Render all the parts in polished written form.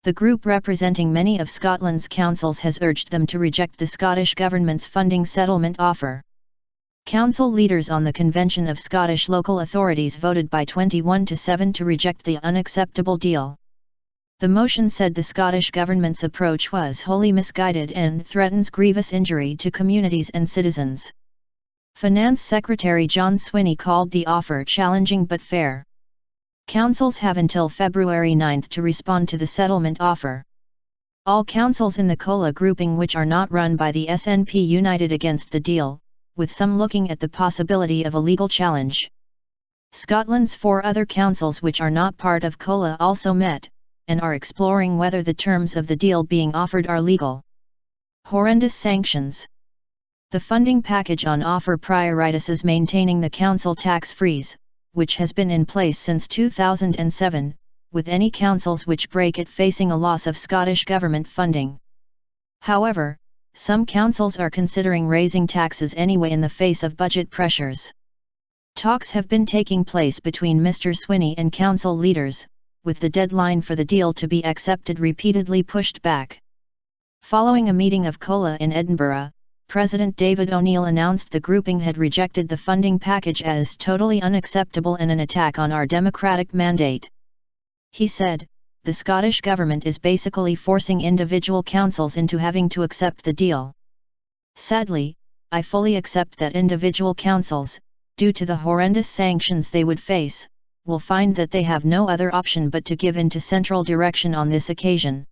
The group representing many of Scotland's councils has urged them to reject the Scottish Government's funding settlement offer. Council leaders on the Convention of Scottish Local Authorities voted by 21-7 to reject the unacceptable deal. The motion said the Scottish Government's approach was wholly misguided and threatens grievous injury to communities and citizens. Finance Secretary John Swinney called the offer challenging but fair. Councils have until February 9 to respond to the settlement offer. All councils in the Cosla grouping which are not run by the SNP united against the deal, with some looking at the possibility of a legal challenge. Scotland's 4 other councils which are not part of Cosla also met, and are exploring whether the terms of the deal being offered are legal. Horrendous sanctions. The funding package on offer prioritizes maintaining the council tax freeze, which has been in place since 2007, with any councils which break it facing a loss of Scottish Government funding. However, some councils are considering raising taxes anyway in the face of budget pressures. Talks have been taking place between Mr. Swinney and council leaders, with the deadline for the deal to be accepted repeatedly pushed back. Following a meeting of Cosla in Edinburgh, President David O'Neill announced the grouping had rejected the funding package as totally unacceptable and an attack on our democratic mandate. He said, "The Scottish Government is basically forcing individual councils into having to accept the deal. Sadly, I fully accept that individual councils, due to the horrendous sanctions they would face, will find that they have no other option but to give in to central direction on this occasion.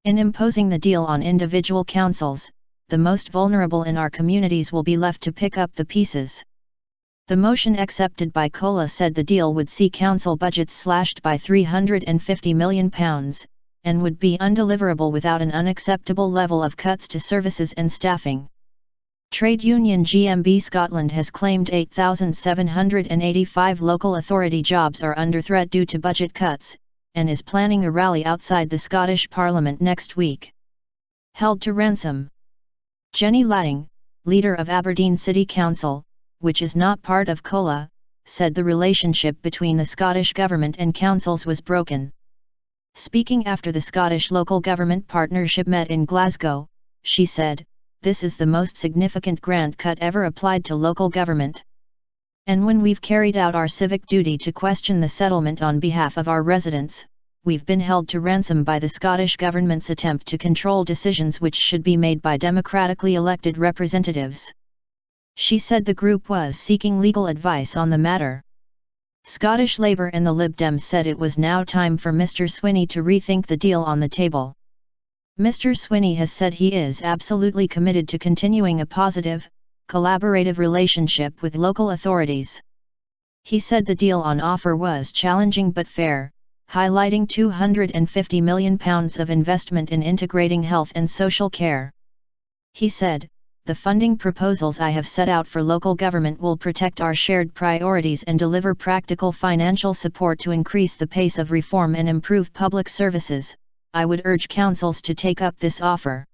In imposing the deal on individual councils, the most vulnerable in our communities will be left to pick up the pieces." The motion accepted by Cosla said the deal would see council budgets slashed by £350 million, and would be undeliverable without an unacceptable level of cuts to services and staffing. Trade union GMB Scotland has claimed 8,785 local authority jobs are under threat due to budget cuts, and is planning a rally outside the Scottish Parliament next week. Held to ransom. Jenny Latting, leader of Aberdeen City Council, which is not part of Cosla, said the relationship between the Scottish Government and councils was broken. Speaking after the Scottish Local Government Partnership met in Glasgow, she said, "This is the most significant grant cut ever applied to local government. And when we've carried out our civic duty to question the settlement on behalf of our residents, we've been held to ransom by the Scottish Government's attempt to control decisions which should be made by democratically elected representatives." She said the group was seeking legal advice on the matter. Scottish Labour and the Lib Dems said it was now time for Mr. Swinney to rethink the deal on the table. Mr. Swinney has said he is absolutely committed to continuing a positive, collaborative relationship with local authorities. He said the deal on offer was challenging but fair, highlighting £250 million of investment in integrating health and social care. He said, "The funding proposals I have set out for local government will protect our shared priorities and deliver practical financial support to increase the pace of reform and improve public services. I would urge councils to take up this offer."